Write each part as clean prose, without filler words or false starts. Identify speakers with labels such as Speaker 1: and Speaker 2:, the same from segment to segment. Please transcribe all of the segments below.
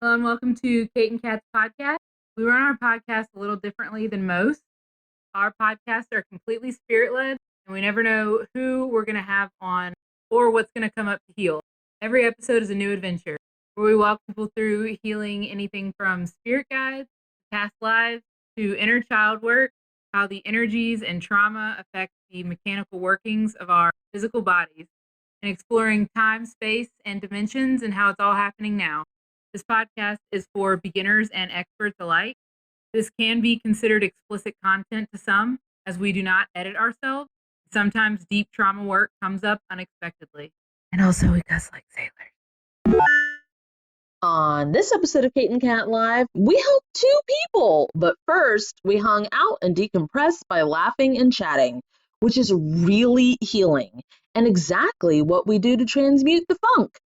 Speaker 1: Hello and welcome to Kate and Kat's podcast. We run our podcast a little differently than most. Our podcasts are completely spirit-led, and we never know who we're going to have on or what's going to come up to heal. Every episode is a new adventure, where we walk people through healing anything from spirit guides, past lives, to inner child work, how the energies and trauma affect the mechanical workings of our physical bodies, and exploring time, space, and dimensions and how it's all happening now. This podcast is for beginners and experts alike. This can be considered explicit content to some, as we do not edit ourselves. Sometimes deep trauma work comes up unexpectedly. And also, we cuss like sailors.
Speaker 2: On this episode of Kate and Kat Live, we helped two people. But first, we hung out and decompressed by laughing and chatting, which is really healing and exactly what we do to transmute the funk.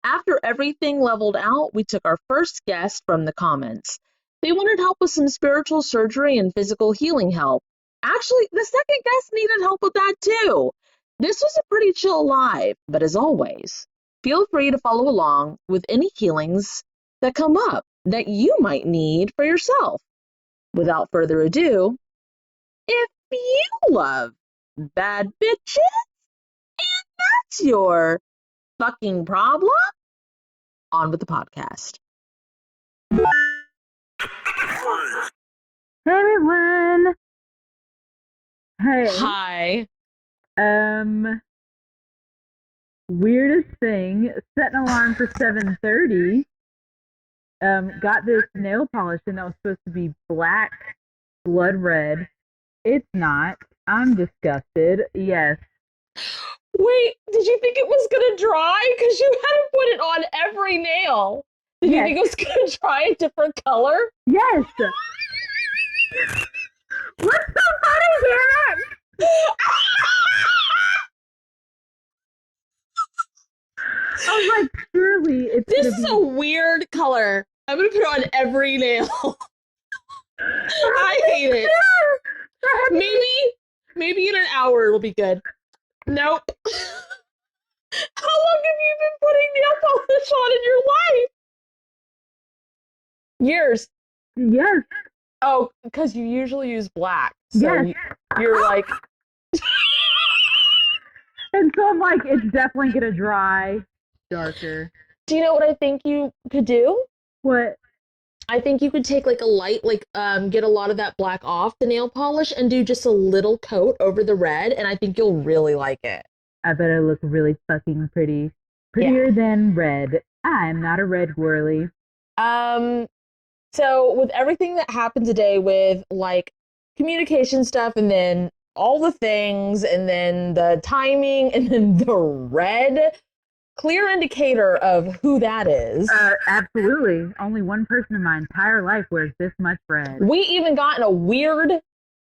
Speaker 2: After everything leveled out, we took our first guest from the comments. They wanted help with some spiritual surgery and physical healing help. Actually, the second guest needed help with that too. This was a pretty chill live, but as always, feel free to follow along with any healings that come up that you might need for yourself. Without further ado, if you love bad bitches and that's your fucking problem, on with the podcast.
Speaker 1: Hey everyone. Hey.
Speaker 2: Hi.
Speaker 1: Weirdest thing, set an alarm for 7:30. Got this nail polish and that was supposed to be black, blood red. It's not. I'm disgusted. Yes.
Speaker 2: Wait, did you think it was gonna dry? Because you had to put it on every nail. Did you think it was gonna dry a different color?
Speaker 1: Yes. What's so funny, damn it? I was like, surely it's
Speaker 2: This is a weird color. I'm gonna put it on every nail. I hate it. Maybe in an hour it'll be good. Nope. How long have you been putting nail polish on in your life? Years.
Speaker 1: Yes.
Speaker 2: Oh, because you usually use black. So
Speaker 1: yes.
Speaker 2: You're like...
Speaker 1: And so I'm like, it's definitely gonna dry darker.
Speaker 2: Do you know what I think you could do?
Speaker 1: What?
Speaker 2: I think you could take like a light, get a lot of that black off the nail polish and do just a little coat over the red, and I think you'll really like it.
Speaker 1: I bet I look really fucking pretty. Prettier than red. I'm not a red girly.
Speaker 2: So with everything that happened today with like communication stuff and then all the things and then the timing and then the red, clear indicator of who that is.
Speaker 1: Absolutely. Only one person in my entire life wears this much red.
Speaker 2: We even got in a weird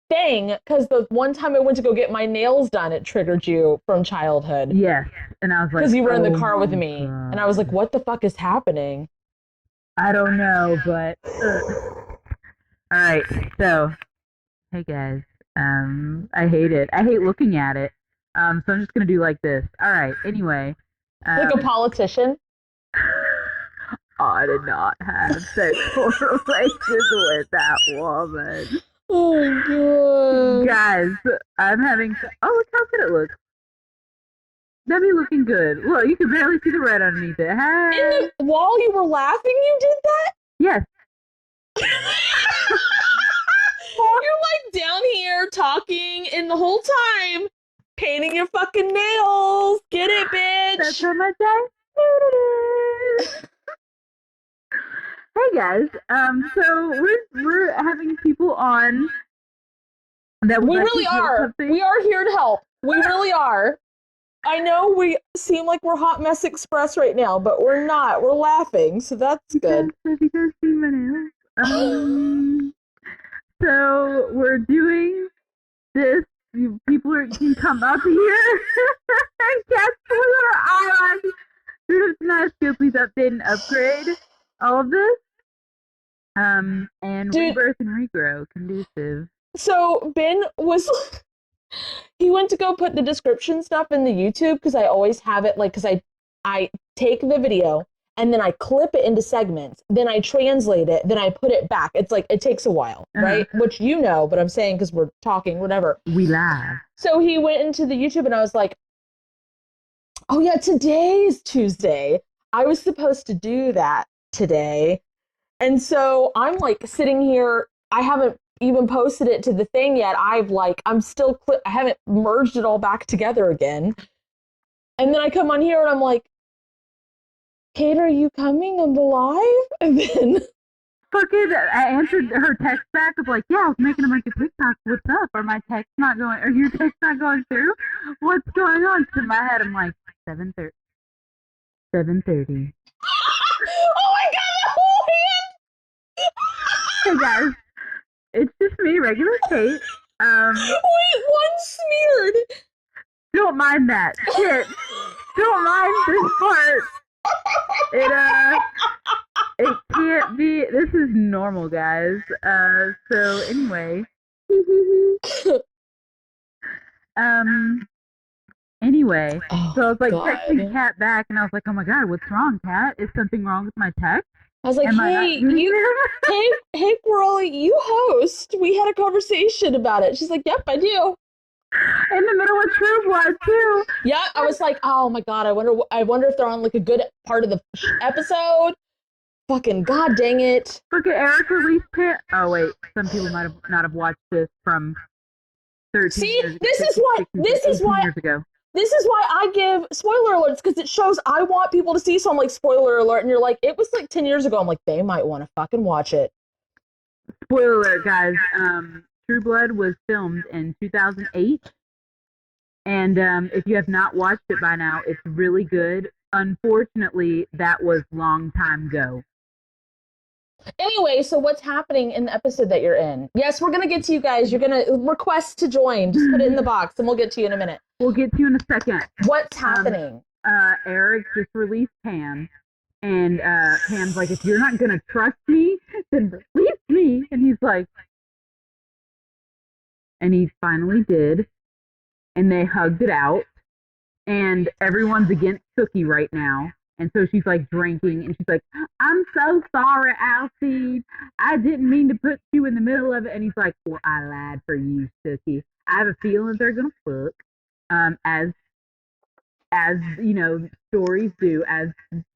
Speaker 2: thing because the one time I went to go get my nails done, it triggered you from childhood.
Speaker 1: Yes. And I was like,
Speaker 2: because you were in the car with
Speaker 1: God.
Speaker 2: me. And I was like, what the fuck is happening?
Speaker 1: I don't know, but all right. So, hey guys. I hate it. I hate looking at it. So I'm just gonna do like this. All right. Anyway.
Speaker 2: Like a politician?
Speaker 1: I did not have sexual relations with that woman.
Speaker 2: Oh, God.
Speaker 1: Guys, I'm having... Oh, look how good it looks. That'd be looking good. Look, you can barely see the red underneath it. Hey.
Speaker 2: While you were laughing, you did that?
Speaker 1: Yes.
Speaker 2: You're like down here talking, and the whole time painting your fucking nails. Get it, bitch.
Speaker 1: That's how much I hated it. Hey guys, so we're having people on that
Speaker 2: we really are. We are here to help. We really are. I know we seem like we're Hot Mess Express right now, but we're not. We're laughing, so that's good.
Speaker 1: Have you guys seen my nails? So we're doing this. People can come up here. Guess our eyelashes. It's not skill, please update and upgrade all of this. And rebirth and regrow conducive.
Speaker 2: So Ben he went to go put the description stuff in the YouTube because I always have it because I take the video and then I clip it into segments, then I translate it, then I put it back. It's like, it takes a while, right? Which you know, but I'm saying because we're talking, whatever.
Speaker 1: We live.
Speaker 2: So he went into the YouTube and I was like, oh yeah, today's Tuesday. I was supposed to do that today. And so I'm like sitting here, I haven't even posted it to the thing yet. I haven't merged it all back together again. And then I come on here and I'm like, Kate, are you coming on the live? And then
Speaker 1: fucking, I answered her text back of like, yeah, I was making a bunch of TikToks. What's up? Are my texts not going? Are your texts not going through? What's going on? So in my head, I'm like, 7:30. 7:30.
Speaker 2: Oh my god, the whole hand!
Speaker 1: Hey guys, it's just me, regular Kate.
Speaker 2: Wait, one smeared.
Speaker 1: Don't mind that shit. Don't mind this part. It can't be. This is normal, guys. So anyway. Anyway, so I was like texting Kat back, and I was like, "Oh my god, what's wrong, Kat? Is something wrong with my text?"
Speaker 2: I was like, hey, girl, you host. We had a conversation about it. She's like, yep, I do.
Speaker 1: In the middle of True Blood too.
Speaker 2: Yeah, I was like, oh my god, I wonder if they're on like a good part of the episode. Fucking god dang it.
Speaker 1: Look at Eric released it. Oh wait, some people might have not have watched this from 13
Speaker 2: See,
Speaker 1: years ago.
Speaker 2: this is why
Speaker 1: Years ago.
Speaker 2: This is why I give spoiler alerts, because it shows I want people to see, so I'm like, spoiler alert, and you're like, it was like 10 years ago. I'm like, they might want to fucking watch it.
Speaker 1: Spoiler alert, guys. True Blood was filmed in 2008, and if you have not watched it by now, it's really good. Unfortunately, that was long time ago.
Speaker 2: Anyway, so what's happening in the episode that you're in? Yes, we're going to get to you guys. You're going to request to join. Just put it in the box, and we'll get to you in a minute.
Speaker 1: We'll get to you in a second.
Speaker 2: What's happening?
Speaker 1: Eric just released Pam, and Pam's like, if you're not going to trust me, then release me. And he's like, and he finally did, and they hugged it out, and everyone's against Cookie right now. And so she's like drinking, and she's like, I'm so sorry, Alcide. I didn't mean to put you in the middle of it. And he's like, well, I lied for you, Cookie. I have a feeling they're going to fuck, as you know, stories do, as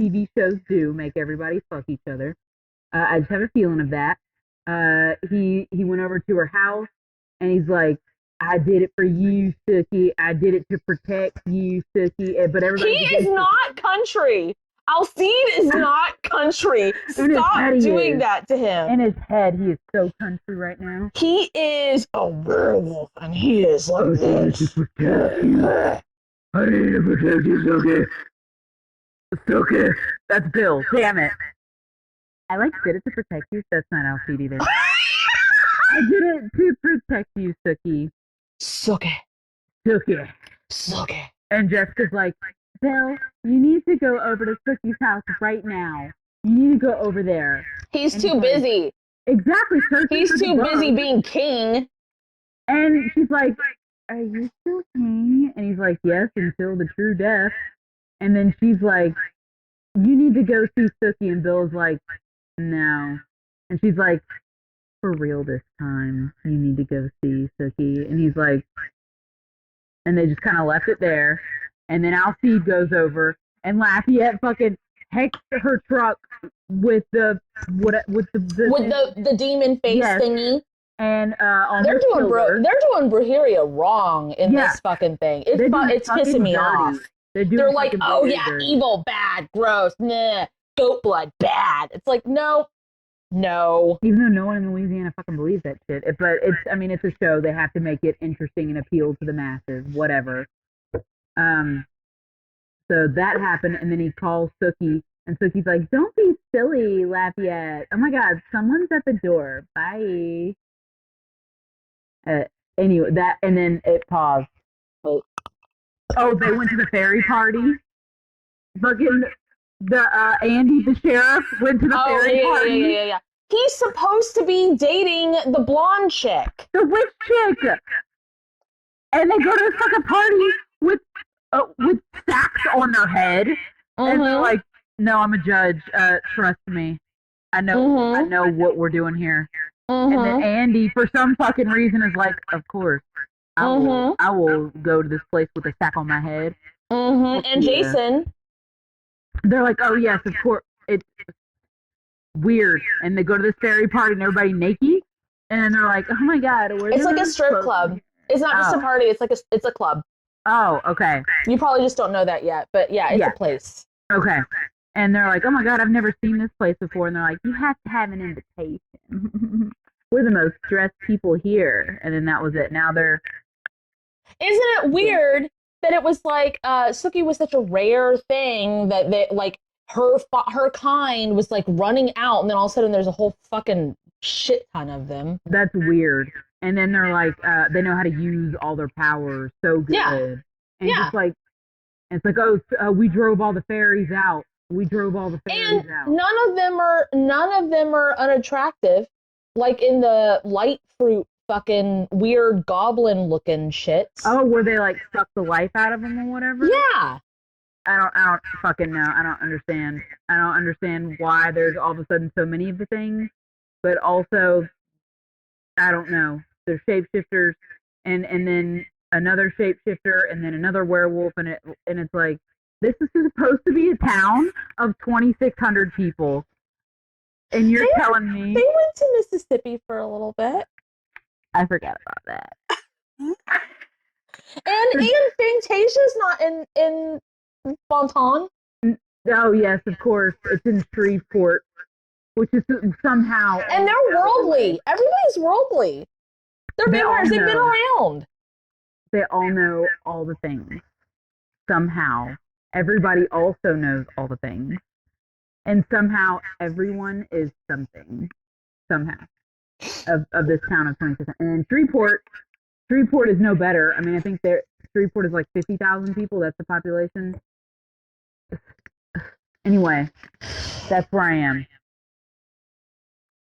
Speaker 1: TV shows do, make everybody fuck each other. I just have a feeling of that. He went over to her house, and he's like, I did it for you, Sookie. I did it to protect you, Sookie. But everybody,
Speaker 2: he is not country. Alcide is not country. Stop doing that to him.
Speaker 1: In his head, he is so country right now.
Speaker 2: He is a werewolf, and he is like this.
Speaker 1: I need to protect you, Sookie. Sookie. That's Bill. Damn it. I like did it to protect you. That's not Alcide either. I did it to protect you, Sookie.
Speaker 2: Sookie.
Speaker 1: Sookie.
Speaker 2: Sookie.
Speaker 1: And Jessica's like, Bill, you need to go over to Sookie's house right now. You need to go over there.
Speaker 2: He's too busy.
Speaker 1: Exactly.
Speaker 2: He's too busy being king.
Speaker 1: And she's like, are you still king? And he's like, yes, until the true death. And then she's like, you need to go see Sookie. And Bill's like, no. And she's like, for real this time, you need to go see Sookie. And he's like, and they just kind of left it there. And then Alcide goes over, and Lafayette fucking hacks her truck with the
Speaker 2: demon face thingy.
Speaker 1: And
Speaker 2: they're doing Braheria wrong in this fucking thing. It's pissing me off. They're like, oh yeah, evil, bad, gross, nah, goat blood, bad. It's like, no.
Speaker 1: Even though no one in Louisiana fucking believes that shit. But it's a show. They have to make it interesting and appeal to the masses. Whatever. So that happened, and then he calls Sookie, and Sookie's like, don't be silly, Lafayette. Oh my god, someone's at the door. Bye. Anyway, and then it paused. Oh, they went to the fairy party? Fucking Andy, the sheriff, went to the fairy party?
Speaker 2: Yeah. He's supposed to be dating the blonde chick.
Speaker 1: The witch chick! And they go to this fucking party with sacks on their head, and they're like, no, I'm a judge. Trust me. I know what we're doing here. And then Andy, for some fucking reason, is like, of course, I will go to this place with a sack on my head.
Speaker 2: And Jason,
Speaker 1: they're like, oh yes, of course, it's weird. And they go to this fairy party and everybody naked, and they're like, oh my god,
Speaker 2: it's like a strip club. It's not just a party. It's a club.
Speaker 1: Oh, okay.
Speaker 2: You probably just don't know that yet, but yeah, it's a place.
Speaker 1: Okay. And they're like, oh my god, I've never seen this place before. And they're like, you have to have an invitation. We're the most stressed people here. And then that was it. Now they're...
Speaker 2: Isn't it weird that it was like Suki was such a rare thing that they, like, her kind was like running out, and then all of a sudden there's a whole fucking shit ton of them.
Speaker 1: That's weird. And then they're like, they know how to use all their powers so good.
Speaker 2: Yeah.
Speaker 1: And just like, it's like, oh, we drove all the fairies out. We drove all the fairies out.
Speaker 2: None of them are unattractive. Like in the light fruit fucking weird goblin looking shits.
Speaker 1: Oh, where they like suck the life out of them or whatever?
Speaker 2: Yeah.
Speaker 1: I don't fucking know. I don't understand. I don't understand why there's all of a sudden so many of the things, but also, I don't know. There's shapeshifters, and then another shapeshifter, and then another werewolf, and it's like, this is supposed to be a town of 2,600 people, and you're telling me
Speaker 2: they went to Mississippi for a little bit.
Speaker 1: I forgot about that.
Speaker 2: and Fantasia's not in Fontaine.
Speaker 1: Oh yes, of course, it's in Shreveport, which is somehow.
Speaker 2: And they're worldly. Everybody's worldly. They're vampires. They've been around.
Speaker 1: They all know all the things. Somehow. Everybody also knows all the things. And somehow everyone is something. Somehow. Of this town of 20%. And Shreveport is no better. I mean, I think Shreveport is like 50,000 people. That's the population. Anyway, that's where I am.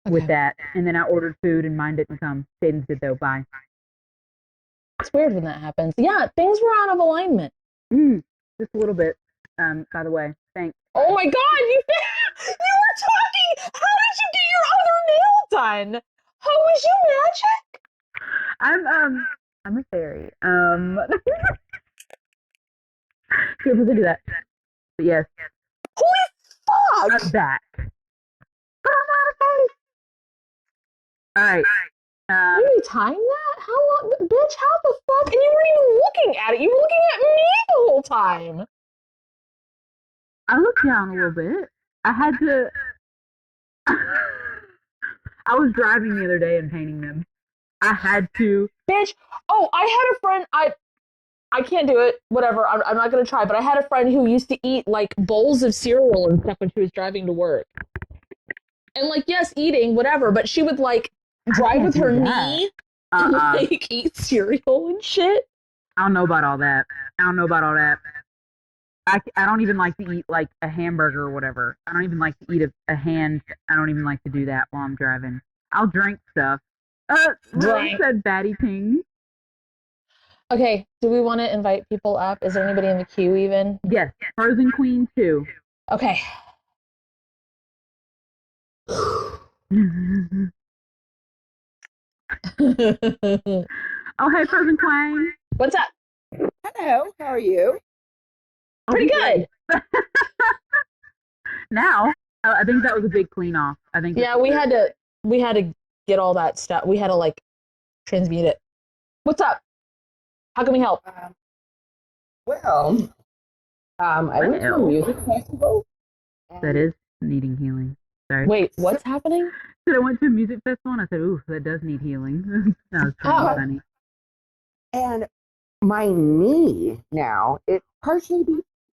Speaker 1: With that, and then I ordered food and mine didn't come. Jaden's did though. Bye.
Speaker 2: It's weird when that happens. Yeah, things were out of alignment.
Speaker 1: Just a little bit. By the way, thanks.
Speaker 2: Oh my god, you were talking. How did you get your other nail done? How was you magic?
Speaker 1: I'm a fairy. Can't believe do that. But yes.
Speaker 2: Holy fuck!
Speaker 1: I'm back. Alright.
Speaker 2: Did you time that? How long? Bitch, how the fuck? And you weren't even looking at it. You were looking at me the whole time.
Speaker 1: I looked down a little bit. I had to... I was driving the other day and painting them. I had to...
Speaker 2: Bitch. Oh, I had a friend... I can't do it. Whatever. I'm not going to try. But I had a friend who used to eat, like, bowls of cereal and stuff when she was driving to work. And, like, yes, eating, whatever. But she would, like, drive with her knee and, like, eat cereal and shit.
Speaker 1: I don't know about all that. I don't even like to eat, like, a hamburger or whatever. I don't even like to eat a hand. I don't even like to do that while I'm driving. I'll drink stuff. Right. Said Batty Ping.
Speaker 2: Okay, do we want to invite people up? Is there anybody in the queue even?
Speaker 1: Yes, Frozen Queen 2.
Speaker 2: Okay.
Speaker 1: Oh, hey, Frozen Queen.
Speaker 2: What's up?
Speaker 3: Hello, how are you?
Speaker 2: Pretty good.
Speaker 1: Now, I think that was a big clean off. I think.
Speaker 2: Yeah, we had to get all that stuff. We had to, like, transmute it. What's up? How can we help?
Speaker 3: I went to a music festival.
Speaker 1: That is needing healing. Sorry.
Speaker 2: Wait, what's happening?
Speaker 1: So I went to a music festival and I said, ooh, that does need healing. That was pretty funny.
Speaker 3: And my knee now, it partially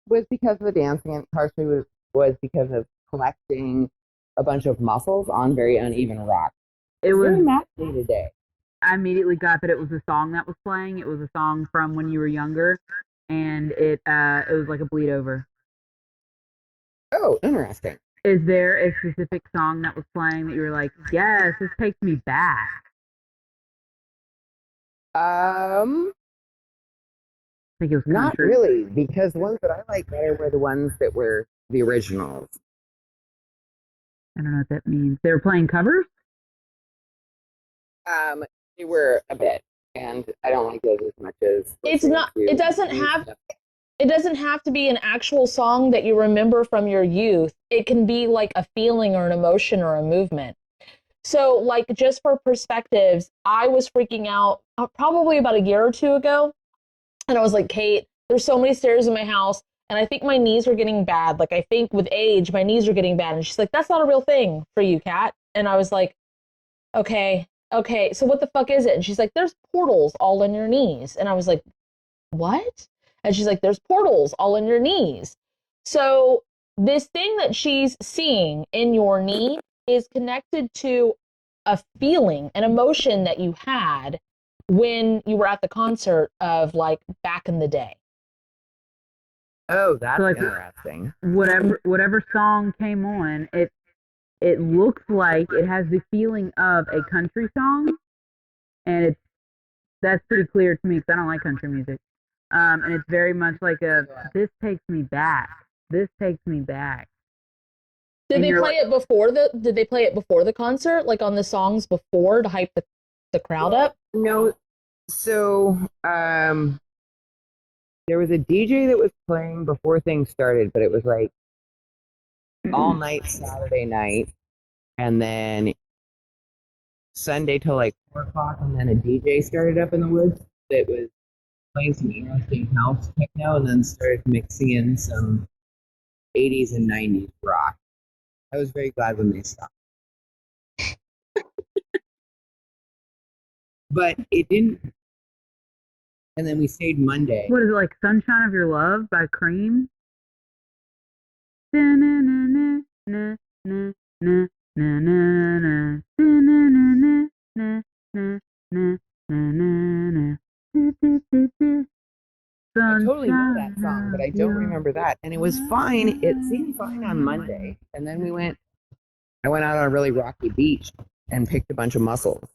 Speaker 3: was because of the dancing and partially was because of collecting a bunch of muscles on very uneven rock.
Speaker 1: It was
Speaker 3: very matchy today.
Speaker 1: I immediately got that it was a song that was playing. It was a song from when you were younger, and it was like a bleed over.
Speaker 3: Oh, interesting.
Speaker 1: Is there a specific song that was playing that you were like, yes, this takes me back?
Speaker 3: I
Speaker 1: think it was
Speaker 3: not
Speaker 1: country.
Speaker 3: really, because the ones that I like better were the ones that were the originals.
Speaker 1: I don't know what that means. They were playing covers?
Speaker 3: They were a bit, and I don't like those as much as
Speaker 2: It's not. It doesn't have to be an actual song that you remember from your youth. It can be like a feeling or an emotion or a movement. So, like, just for perspectives, I was freaking out probably about a year or two ago, and I was like, Kate, there's so many stairs in my house, and I think my knees are getting bad. Like, I think with age, my knees are getting bad. And she's like, that's not a real thing for you, Kat. And I was like, okay, so what the fuck is it? And she's like, there's portals all in your knees. And I was like, what? And she's like, there's portals all in your knees. So this thing that she's seeing in your knee is connected to a feeling, an emotion that you had when you were at the concert of like back in the day.
Speaker 3: Oh, that's
Speaker 1: So, like,
Speaker 3: interesting.
Speaker 1: Whatever song came on, it looks like it has the feeling of a country song, and that's pretty clear to me because I don't like country music. And it's very much like this takes me back. This takes me back.
Speaker 2: Did
Speaker 1: And
Speaker 2: they
Speaker 1: you're
Speaker 2: play it before the concert, like on the songs before to hype the crowd up?
Speaker 3: No, so there was a DJ that was playing before things started, but it was like all night Saturday night, and then Sunday till like 4 o'clock, and then a DJ started up in the woods that was playing some interesting house techno, and then started mixing in some 80s and 90s rock. I was very glad when they stopped. But it didn't. And then we stayed Monday.
Speaker 1: What is it, like Sunshine of Your Love by Cream?
Speaker 3: I totally know that song, but I don't remember that. And it was fine. It seemed fine on Monday. And then I went out on a really rocky beach and picked a bunch of mussels.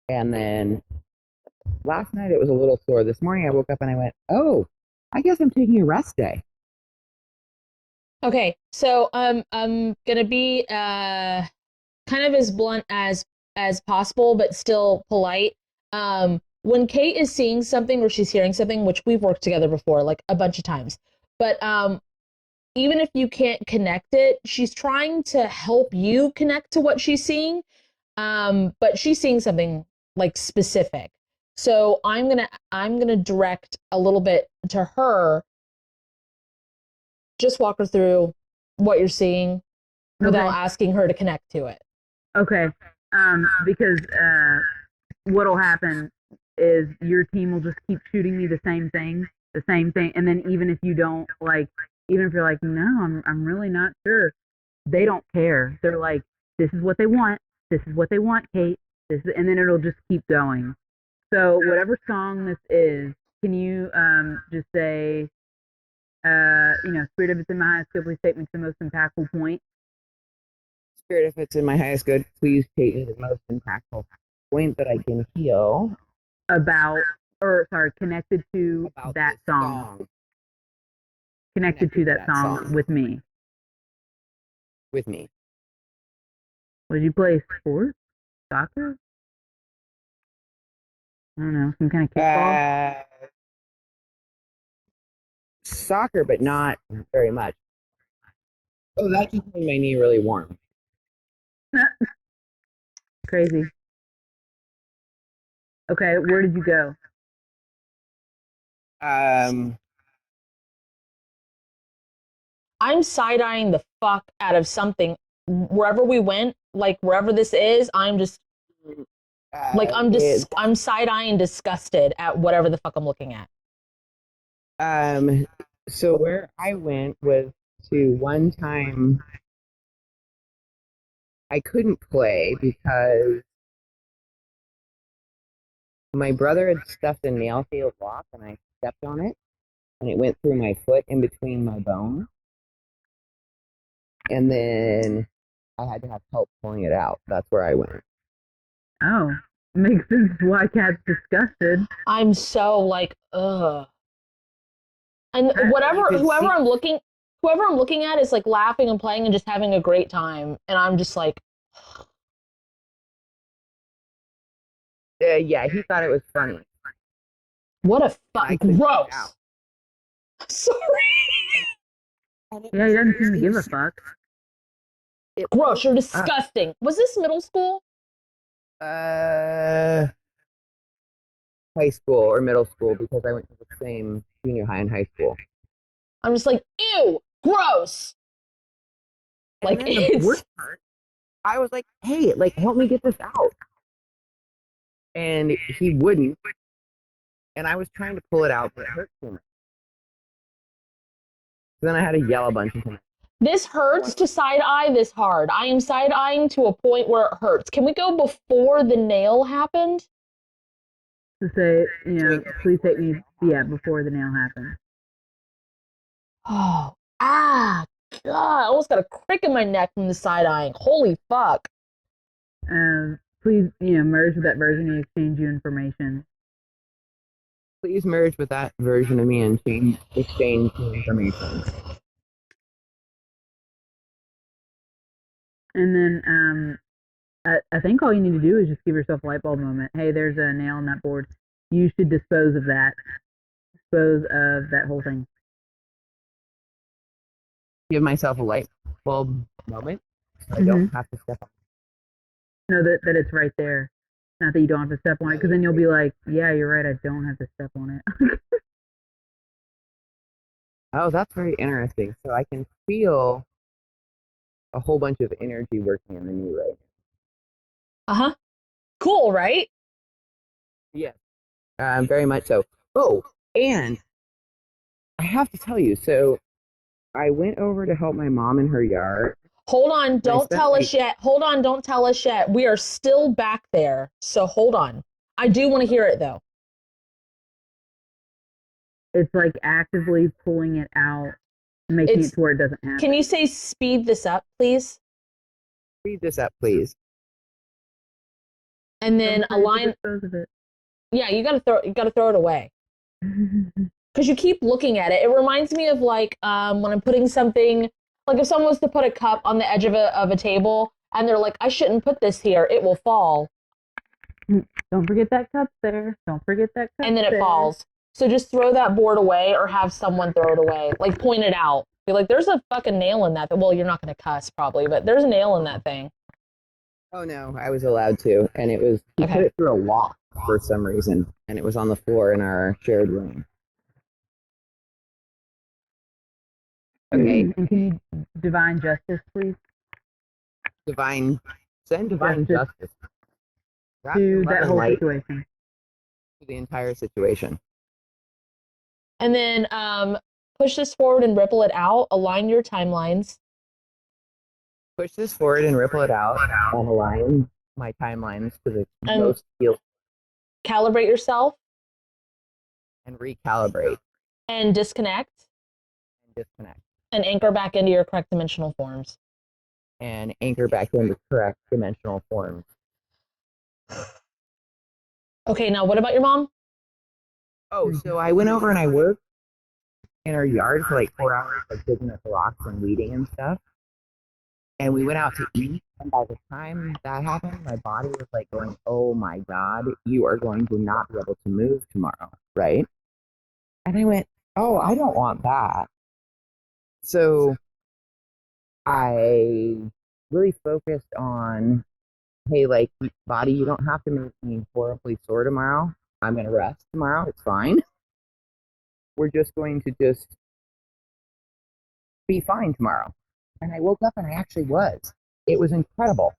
Speaker 3: And then last night it was a little sore. This morning I woke up and I went, oh, I guess I'm taking a rest day.
Speaker 2: Okay, so I'm gonna be kind of as blunt as possible, but still polite. When Kate is seeing something or she's hearing something, which we've worked together before, like a bunch of times, but even if you can't connect it, she's trying to help you connect to what she's seeing. But she's seeing something like specific. So I'm gonna direct a little bit to her. Just walk her through what you're seeing without asking her to connect to it.
Speaker 1: Okay. Because what'll happen is your team will just keep shooting me the same thing, and then even if you don't even if you're like, no, I'm really not sure, they don't care. They're like, this is what they want. This is what they want, Kate. And then it'll just keep going. So whatever song this is, can you just say, Spirit, if it's in my highest good, please take me to the most impactful point.
Speaker 3: Spirit, if it's in my highest good, please take me to the most impactful point that I can feel
Speaker 1: connected to that song. Connected to that song with me.
Speaker 3: With me.
Speaker 1: Would you play sports? Soccer? I don't know, some kind of kickball?
Speaker 3: Soccer, but not very much. Oh, that just made my knee really warm.
Speaker 1: Crazy. Okay, where did you go?
Speaker 2: I'm side-eyeing the fuck out of something. Wherever we went, like wherever this is, I'm just like I'm side-eyeing disgusted at whatever the fuck I'm looking at.
Speaker 3: So where I went was to one time I couldn't play because my brother had stuffed a nail field lock and I stepped on it and it went through my foot in between my bones. And then I had to have help pulling it out. That's where I went.
Speaker 1: Oh, makes sense why Kat's disgusted.
Speaker 2: I'm so like, ugh. And whoever I'm looking, whoever I'm looking at is like laughing and playing and just having a great time, and I'm just like,
Speaker 3: Yeah, he thought it was funny.
Speaker 2: what a
Speaker 3: I couldn't get it
Speaker 2: gross.
Speaker 3: out.
Speaker 2: Sorry.
Speaker 1: Yeah, he doesn't seem to give a fuck.
Speaker 2: Gross, you're disgusting. Was this middle school?
Speaker 3: High school or middle school, because I went to the same junior high and high school.
Speaker 2: I'm just like, ew, gross.
Speaker 3: And
Speaker 2: Like,
Speaker 3: then the worst part, I was like, hey, like, help me get this out. And he wouldn't. And I was trying to pull it out, but it hurt too much. So then I had to yell a bunch of times.
Speaker 2: This hurts to side eye this hard. I am side eyeing to a point where it hurts. Can we go before the nail happened?
Speaker 1: To say, please take me, before the nail happened.
Speaker 2: Oh, God. I almost got a crick in my neck from the side eyeing. Holy fuck.
Speaker 1: Please, merge with that version and exchange you information.
Speaker 3: Please merge with that version of me and exchange information.
Speaker 1: And then I think all you need to do is just give yourself a light bulb moment. Hey, there's a nail on that board. You should dispose of that. Dispose of that whole thing.
Speaker 3: Give myself a light bulb moment. So I don't have to step on it.
Speaker 1: No, that it's right there. Not that you don't have to step on it, because then you'll be like, yeah, you're right, I don't have to step on it.
Speaker 3: Oh, that's very interesting. So I can feel a whole bunch of energy working in the knee right now.
Speaker 2: Uh-huh. Cool, right?
Speaker 3: Yes. Very much so. Oh, and I have to tell you, so I went over to help my mom in her yard.
Speaker 2: Hold on, don't tell us yet. Hold on, don't tell us yet. We are still back there, so hold on. I do want to hear it, though.
Speaker 1: It's like actively pulling it out, making it to where it doesn't happen.
Speaker 2: Can you say speed this up, please?
Speaker 3: Speed this up, please.
Speaker 2: And then align.
Speaker 1: Dispose of it.
Speaker 2: Yeah, you gotta throw it away. Because you keep looking at it. It reminds me of like when I'm putting something, like if someone was to put a cup on the edge of a table and they're like, I shouldn't put this here, it will fall.
Speaker 1: Don't forget that cup's there. Don't forget that cup.
Speaker 2: And then it falls. So just throw that board away or have someone throw it away. Like point it out. Be like, there's a fucking nail in that. Well, you're not going to cuss probably, but there's a nail in that thing.
Speaker 3: Oh no, I was allowed to. And it was, he put it through a wall for some reason. And it was on the floor in our shared room. Okay.
Speaker 1: And can you divine justice, please?
Speaker 3: Send divine justice.
Speaker 1: To that whole situation.
Speaker 3: To the entire situation.
Speaker 2: And then push this forward and ripple it out. Align your timelines.
Speaker 3: Push this forward and ripple it out and align my timelines to the most field.
Speaker 2: Calibrate yourself.
Speaker 3: And recalibrate.
Speaker 2: And disconnect. And anchor back into your correct dimensional forms.
Speaker 3: And anchor back into correct dimensional forms.
Speaker 2: Okay, now what about your mom?
Speaker 3: Oh, so I went over and I worked in our yard for like 4 hours, like digging up the rocks and weeding and stuff. And we went out to eat. And by the time that happened, my body was like going, oh my God, you are going to not be able to move tomorrow, right? And I went, oh, I don't want that. So I really focused on, hey, like, body, you don't have to make me horribly sore tomorrow. I'm going to rest tomorrow. It's fine. We're just going to just be fine tomorrow. And I woke up and I actually was. It was incredible.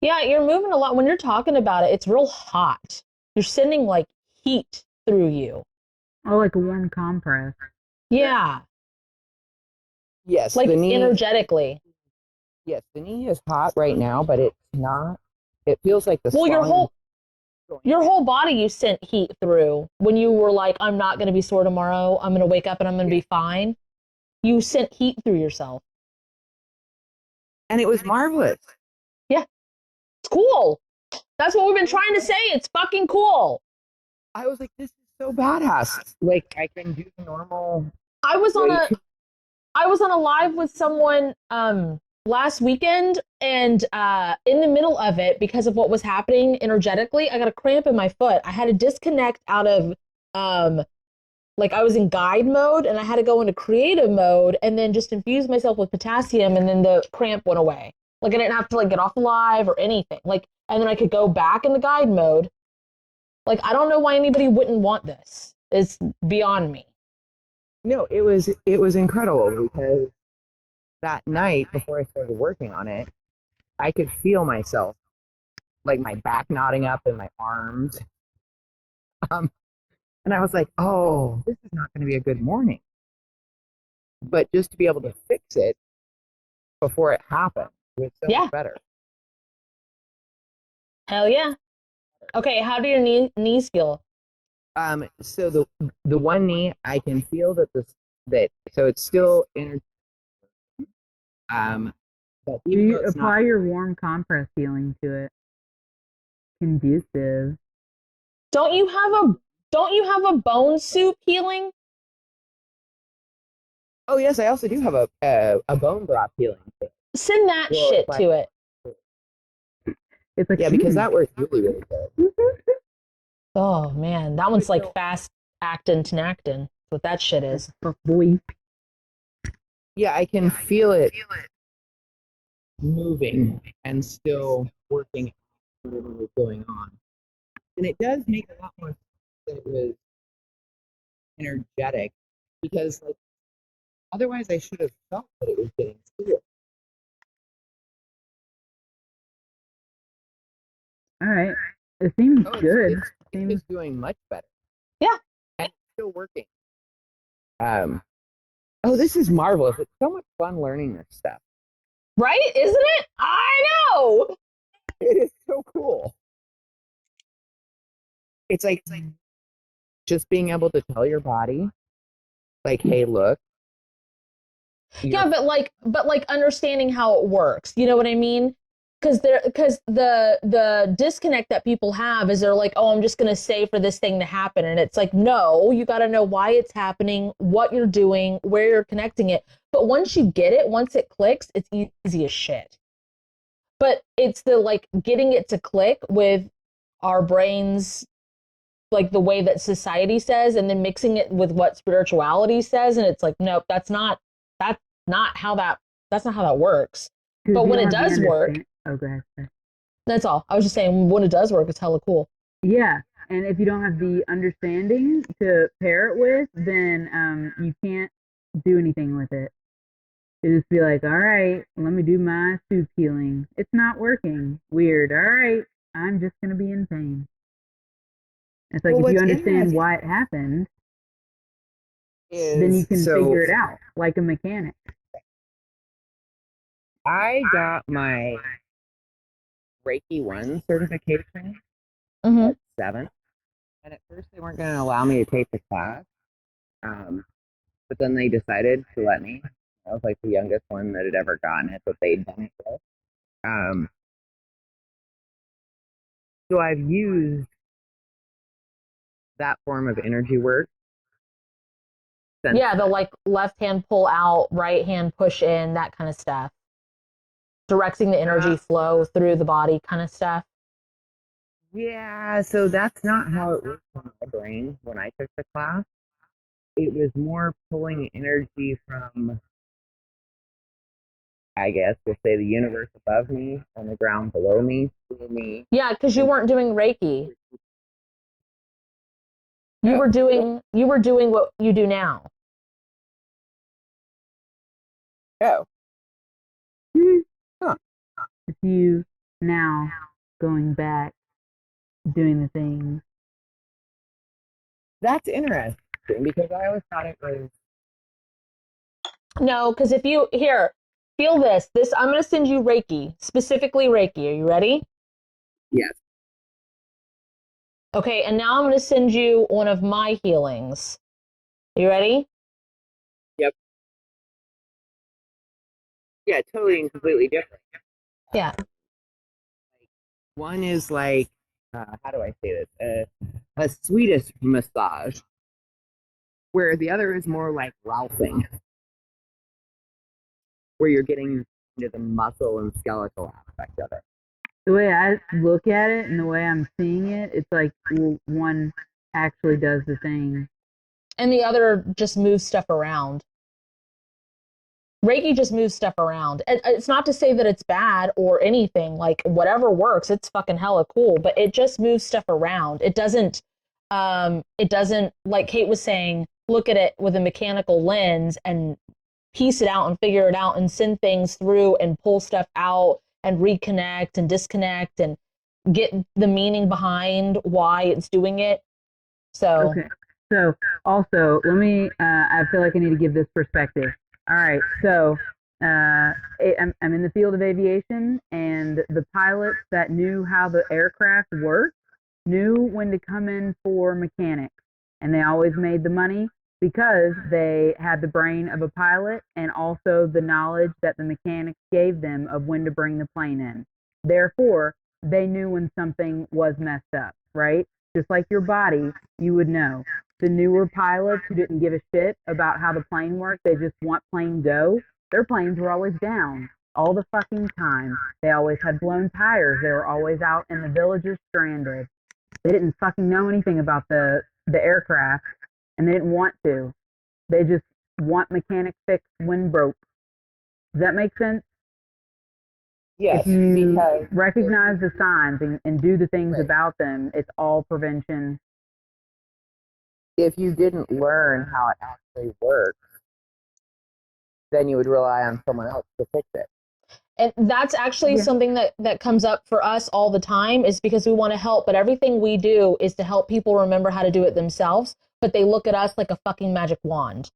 Speaker 2: Yeah, you're moving a lot. When you're talking about it, it's real hot. You're sending like heat through you.
Speaker 1: Oh, like a warm compress.
Speaker 2: Yeah.
Speaker 3: Yes.
Speaker 2: Like
Speaker 3: the knee,
Speaker 2: energetically.
Speaker 3: Yes, the knee is hot right now, but it's not. It feels like the
Speaker 2: well, your whole body you sent heat through when you were like, I'm not going to be sore tomorrow. I'm going to wake up and I'm going to be fine. You sent heat through yourself.
Speaker 3: And it was marvelous.
Speaker 2: Yeah. It's cool. That's what we've been trying to say. It's fucking cool.
Speaker 3: I was like, this is so badass. Like, I can do the normal.
Speaker 2: I was on a I was on a live with someone last weekend, and in the middle of it, because of what was happening energetically, I got a cramp in my foot. I had to disconnect out of like I was in guide mode, and I had to go into creative mode, and then just infuse myself with potassium, and then the cramp went away. Like I didn't have to like get off the live or anything. Like, and then I could go back into guide mode. Like, I don't know why anybody wouldn't want this. It's beyond me.
Speaker 3: No, it was incredible because that night before I started working on it, I could feel myself, like my back knotting up and my arms. And I was like, oh, this is not going to be a good morning. But just to be able to fix it before it happened was so much better.
Speaker 2: Hell yeah. Okay, how do your knees feel?
Speaker 3: So the one knee, I can feel that so it's still but even
Speaker 1: you apply your warm compress feeling to it. Conducive.
Speaker 2: Don't you have a bone soup healing?
Speaker 3: Oh yes, I also do have a bone broth healing.
Speaker 2: Send that shit to it.
Speaker 1: It's like,
Speaker 3: because that works really, really good.
Speaker 2: Oh man, that one's like fast actin tenactin. That's what that shit is.
Speaker 1: Boy.
Speaker 3: Yeah, I can feel it moving and still working whatever was going on. And it does make a lot more sense that it was energetic, because like otherwise I should have felt that it was getting still.
Speaker 1: All right. It seems good.
Speaker 3: It's doing much better.
Speaker 2: Yeah.
Speaker 3: And it's still working. Oh, this is marvelous. It's so much fun learning this stuff.
Speaker 2: Right? Isn't it? I know.
Speaker 3: It is so cool. It's like just being able to tell your body, like, hey, look.
Speaker 2: Yeah, but like understanding how it works. You know what I mean? Because the disconnect that people have is they're like, oh, I'm just gonna say for this thing to happen, and it's like, no, you got to know why it's happening, what you're doing, where you're connecting it. But once you get it, once it clicks, it's easy as shit. But it's the like getting it to click with our brains, like the way that society says, and then mixing it with what spirituality says, and it's like, nope, that's not how that works. But when it does work, that's all. I was just saying, when it does work, it's hella cool.
Speaker 1: Yeah, and if you don't have the understanding to pair it with, then you can't do anything with it. You just be like, all right, let me do my soup healing. It's not working. Weird. All right, I'm just gonna be in pain. It's like, if you understand why it happened, then you can figure it out like a mechanic.
Speaker 3: I got my Reiki 1 certification at 7, and at first they weren't going to allow me to take the class, but then they decided to let me. I was like the youngest one that had ever gotten it, but they'd done it with. So I've used that form of energy work.
Speaker 2: Yeah, the like left hand pull out, right hand push in, that kind of stuff. Directing the energy flow through the body kind of stuff.
Speaker 3: Yeah, so that's not how it works in my brain when I took the class. It was more pulling energy from, I guess we'll say, the universe above me and the ground below me, through me.
Speaker 2: Yeah, because you weren't doing Reiki. You were doing what you do now.
Speaker 3: Oh. Huh.
Speaker 1: It's you now going back, doing the things.
Speaker 3: That's interesting, because I always thought it was.
Speaker 2: No, because if you feel this, I'm going to send you Reiki, specifically Reiki. Are you ready?
Speaker 3: Yes.
Speaker 2: Okay, and now I'm going to send you one of my healings. You ready?
Speaker 3: Yep. Yeah, totally and completely different.
Speaker 2: Yeah.
Speaker 3: One is like, how do I say this? A Swedish massage, where the other is more like Ralphing. where you're getting into the muscle and skeletal aspect of it.
Speaker 1: The way I look at it and the way I'm seeing it, it's like one actually does the thing.
Speaker 2: And the other just moves stuff around. Reiki just moves stuff around. It's not to say that it's bad or anything. Like, whatever works, it's fucking hella cool. But it just moves stuff around. It doesn't, like Kate was saying, look at it with a mechanical lens and piece it out and figure it out and send things through and pull stuff out and reconnect and disconnect and get the meaning behind why it's doing it. So,
Speaker 1: okay. So also, let me, I feel like I need to give this perspective. All right. So I'm in the field of aviation, and the pilots that knew how the aircraft worked knew when to come in for mechanics, and they always made the money because they had the brain of a pilot and also the knowledge that the mechanics gave them of when to bring the plane in. Therefore, they knew when something was messed up, right? Just like your body, you would know. The newer pilots who didn't give a shit about how the plane worked, they just want plane go, their planes were always down all the fucking time. They always had blown tires. They were always out in the villages stranded. They didn't fucking know anything about the aircraft, and they didn't want to. They just want mechanic fix when broke. Does that make sense?
Speaker 3: Yes,
Speaker 1: if you
Speaker 3: because
Speaker 1: recognize the signs and do the things
Speaker 3: right.
Speaker 1: about them, it's all prevention.
Speaker 3: If you didn't learn how it actually works, then you would rely on someone else to fix it.
Speaker 2: And that's actually something that comes up for us all the time, is because we want to help, but everything we do is to help people remember how to do it themselves, but they look at us like a fucking magic wand.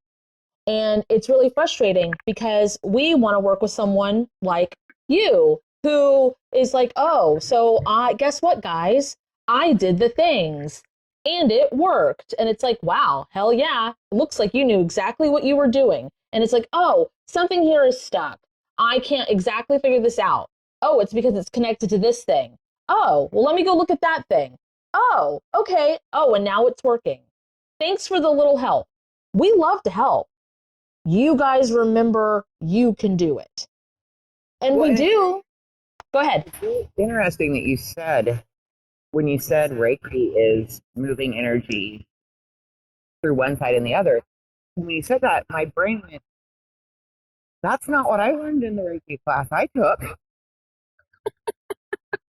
Speaker 2: And it's really frustrating because we want to work with someone like you who is like, oh, so guess what, guys? I did the things and it worked. And it's like, wow, hell yeah. It looks like you knew exactly what you were doing. And it's like, oh, something here is stuck. I can't exactly figure this out. Oh, it's because it's connected to this thing. Oh, well, let me go look at that thing. Oh, okay. Oh, and now it's working. Thanks for the little help. We love to help. You guys remember you can do it. And we do. Go ahead.
Speaker 3: It's really interesting that you said, when you said Reiki is moving energy through one side and the other, when you said that, my brain went, that's not what I learned in the Reiki class I took.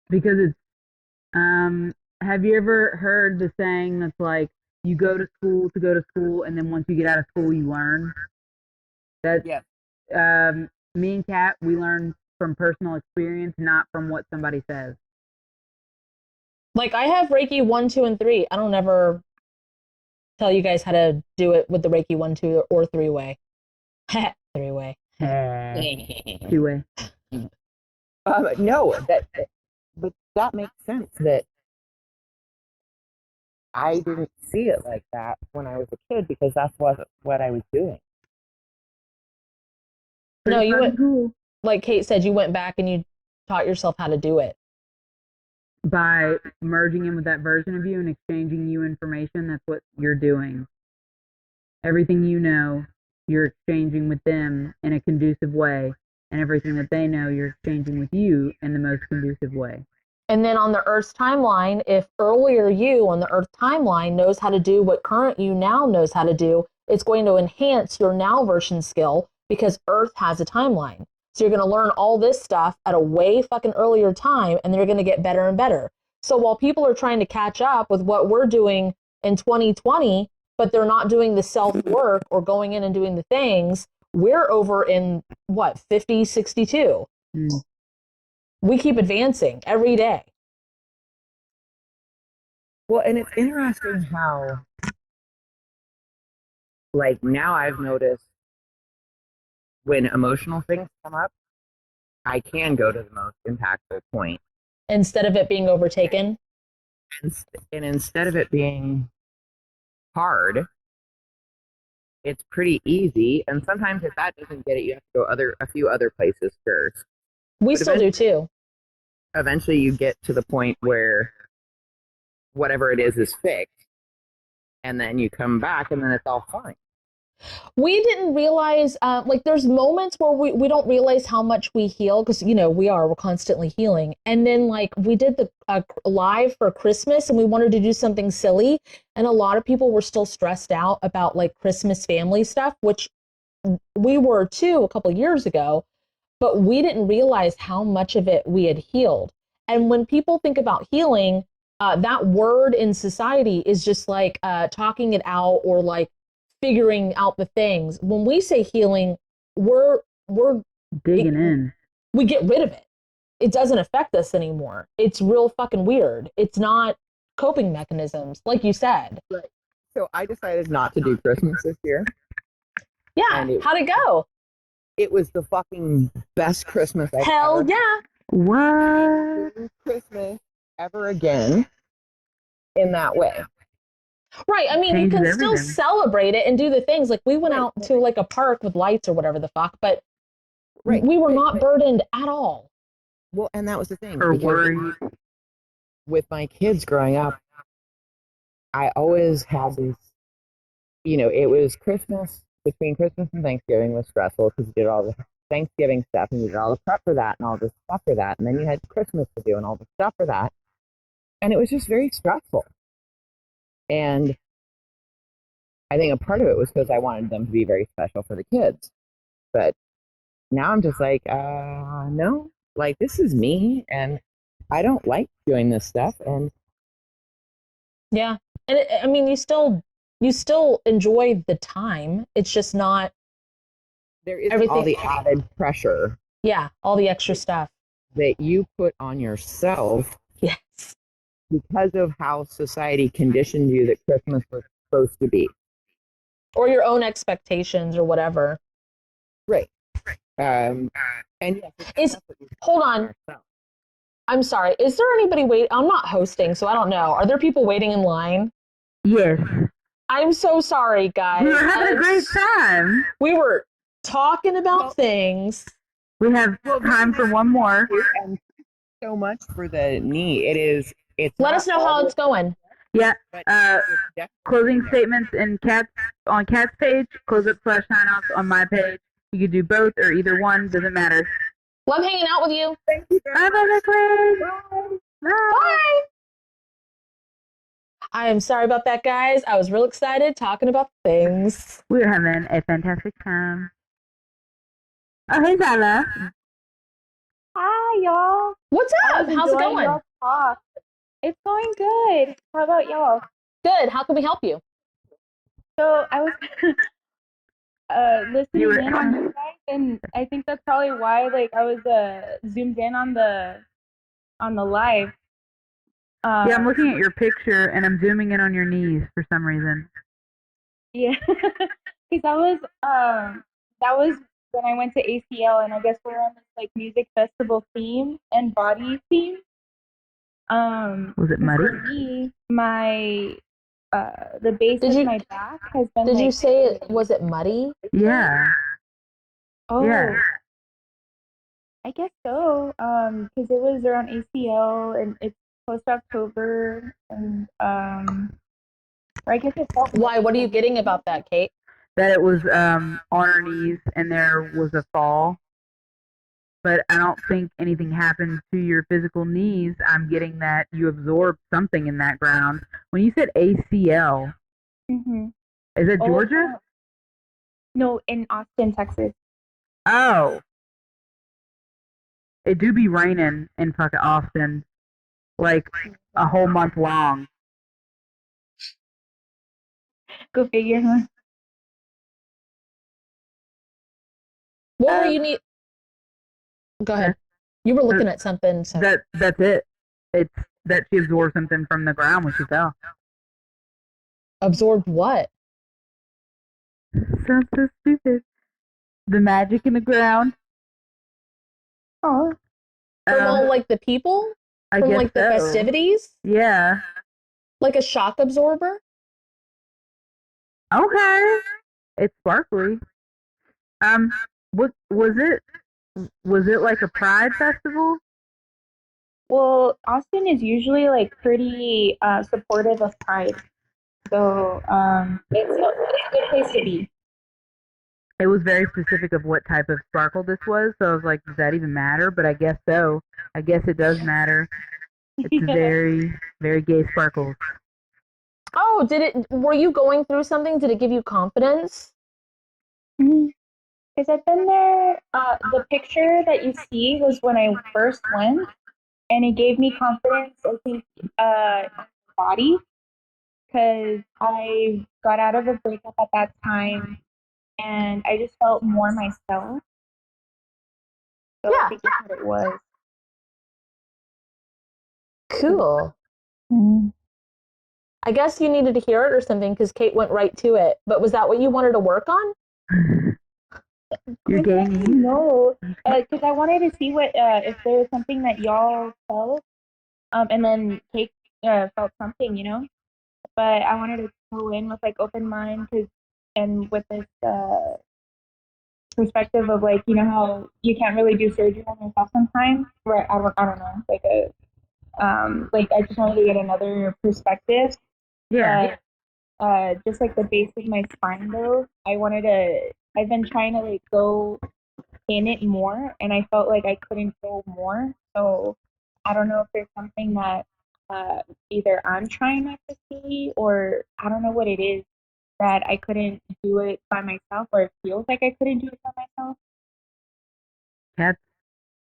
Speaker 1: Because it's, have you ever heard the saying that's like, you go to school, and then once you get out of school, you learn? That's,
Speaker 3: yes.
Speaker 1: Me and Kat, we learn from personal experience, not from what somebody says.
Speaker 2: Like, I have Reiki 1, 2, and 3. I don't ever tell you guys how to do it with the Reiki 1, 2, or 3-way. 3-way.
Speaker 1: 2-way.
Speaker 3: No, but that makes sense that I didn't see it like that when I was a kid, because that's what I was doing.
Speaker 2: No, you went, like Kate said, you went back and you taught yourself how to do it.
Speaker 1: By merging in with that version of you and exchanging you information, that's what you're doing. Everything you know, you're exchanging with them in a conducive way, and everything that they know, you're exchanging with you in the most conducive way.
Speaker 2: And then on the Earth's timeline, if earlier you on the Earth timeline knows how to do what current you now knows how to do, it's going to enhance your now version skill, because Earth has a timeline. So you're going to learn all this stuff at a way fucking earlier time, and they're going to get better and better. So while people are trying to catch up with what we're doing in 2020, but they're not doing the self-work or going in and doing the things, we're over in, 5062. We keep advancing every day.
Speaker 3: Well, and it's interesting how, like, now I've noticed when emotional things come up, I can go to the most impactful point.
Speaker 2: Instead of it being overtaken?
Speaker 3: And instead of it being hard, it's pretty easy. And sometimes if that doesn't get it, you have to go a few other places first.
Speaker 2: We still do too.
Speaker 3: Eventually you get to the point where whatever it is fixed, and then you come back and then it's all fine.
Speaker 2: We didn't realize, like, there's moments where we don't realize how much we heal because, we're constantly healing. And then, like, we did the live for Christmas and we wanted to do something silly. And a lot of people were still stressed out about, like, Christmas family stuff, which we were too a couple of years ago, but we didn't realize how much of it we had healed. And when people think about healing, that word in society is just like talking it out or like figuring out the things. When we say healing, we're
Speaker 1: digging in.
Speaker 2: We get rid of it. It doesn't affect us anymore. It's real fucking weird. It's not coping mechanisms, like you said.
Speaker 3: Right. So I decided not to do Christmas this year.
Speaker 2: Yeah. How'd it go?
Speaker 3: It was the fucking best Christmas I've
Speaker 2: Hell
Speaker 3: ever
Speaker 2: yeah.
Speaker 1: What?
Speaker 3: Christmas ever again in that way.
Speaker 2: Right. I mean, you can still celebrate it and do the things. Like, we went out to like a park with lights or whatever the fuck, but we were not burdened at all.
Speaker 3: Well, and that was the thing.
Speaker 1: Or worried.
Speaker 3: With my kids growing up, I always had this, it was Christmas, between Christmas and Thanksgiving was stressful because you did all the Thanksgiving stuff and you did all the prep for that and all this stuff for that. And then you had Christmas to do and all the stuff for that. And it was just very stressful. And I think a part of it was because I wanted them to be very special for the kids. But now I'm just like, no, like, this is me and I don't like doing this stuff. And
Speaker 2: yeah. And I mean, you still enjoy the time. It's just not.
Speaker 3: There isn't all the added pressure.
Speaker 2: Yeah, all the extra stuff
Speaker 3: that you put on yourself.
Speaker 2: Yes.
Speaker 3: Because of how society conditioned you that Christmas was supposed to be.
Speaker 2: Or your own expectations or whatever.
Speaker 3: Right. And yes,
Speaker 2: hold on. I'm sorry. Is there anybody waiting? I'm not hosting, so I don't know. Are there people waiting in line?
Speaker 1: Yes.
Speaker 2: I'm so sorry, guys.
Speaker 1: We were having a great time.
Speaker 2: We were talking about things.
Speaker 1: We have time for one more.
Speaker 3: And so much for the knee. It's
Speaker 2: let us know how it's going.
Speaker 1: Yeah. Closing statements on Kat's page, close up / sign offs on my page. You could do both or either one, doesn't matter.
Speaker 2: Love hanging out with you.
Speaker 3: Thank you.
Speaker 2: Bye. Bye. I am sorry about that, guys. I was real excited talking about things.
Speaker 1: We were having a fantastic time. Oh, hey, Zala.
Speaker 4: Hi, y'all.
Speaker 2: What's up? How's it going?
Speaker 4: It's going good. How about y'all?
Speaker 2: Good. How can we help you?
Speaker 4: So I was listening in on you guys, and I think that's probably why, like, I was zoomed in on the live.
Speaker 1: Yeah, I'm looking at your picture, and I'm zooming in on your knees for some reason.
Speaker 4: Yeah, because that was when I went to ACL, and I guess we're on this like music festival theme and body theme.
Speaker 1: Was it muddy?
Speaker 4: For me, my the base of my back has been.
Speaker 2: Did you say it? Was it muddy?
Speaker 1: Yeah.
Speaker 4: Oh.
Speaker 1: Yeah.
Speaker 4: I guess so. Because it was around ACL and it's post October, and or I guess it felt.
Speaker 2: Why? What are you getting about that, Kate?
Speaker 1: That it was on her knees and there was a fall. But I don't think anything happened to your physical knees. I'm getting that you absorbed something in that ground. When you said ACL, is it Georgia?
Speaker 4: No, in Austin, Texas.
Speaker 1: Oh. It do be raining in fucking Austin, like a whole month long.
Speaker 4: Go figure, huh?
Speaker 2: What were you need? Go ahead. You were looking at something. So.
Speaker 1: That's it. It's that she absorbed something from the ground when she fell.
Speaker 2: Absorbed what?
Speaker 1: Sounds so stupid. The magic in the ground.
Speaker 4: Oh.
Speaker 2: From all like the people?
Speaker 1: I
Speaker 2: From
Speaker 1: guess
Speaker 2: like the
Speaker 1: so.
Speaker 2: festivities?
Speaker 1: Yeah.
Speaker 2: Like a shock absorber?
Speaker 1: Okay. It's sparkly. What was it? Was it like a pride festival?
Speaker 4: Well, Austin is usually like pretty supportive of Pride, so it's a good place to be.
Speaker 5: It was very specific of what type of sparkle this was, so I was like, does that even matter? But I guess so. I guess it does matter. It's very, very gay sparkles.
Speaker 2: Oh, were you going through something? Did it give you confidence?
Speaker 4: Because I've been there. The picture that you see was when I first went, and it gave me confidence, I think, in my body, because I got out of a breakup at that time, and I just felt more myself. So I think that's what it was.
Speaker 2: Cool. I guess you needed to hear it or something because Kate went right to it. But was that what you wanted to work on?
Speaker 5: You're gay.
Speaker 4: No, because I wanted to see what if there was something that y'all felt, and then Kate felt something, you know. But I wanted to go in with like open mind, and with this perspective of like, you know how you can't really do surgery on yourself sometimes. Where I don't know, like I just wanted to get another perspective.
Speaker 5: Yeah.
Speaker 4: Just like the base of my spine though, I've been trying to like go in it more, and I felt like I couldn't go more. So I don't know if there's something that either I'm trying not to see, or I don't know what it is that I couldn't do it by myself, or it feels like I couldn't do it by myself.
Speaker 5: Cat's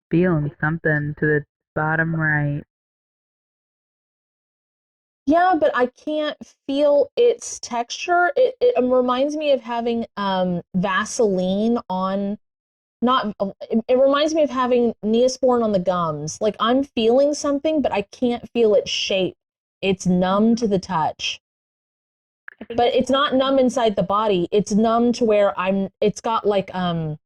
Speaker 5: feeling something to the bottom right.
Speaker 2: Yeah, but I can't feel its texture. It reminds me of having Vaseline on, not, it reminds me of having Neosporin on the gums. Like I'm feeling something, but I can't feel its shape. It's numb to the touch. But it's not numb inside the body. It's numb to where it's got like can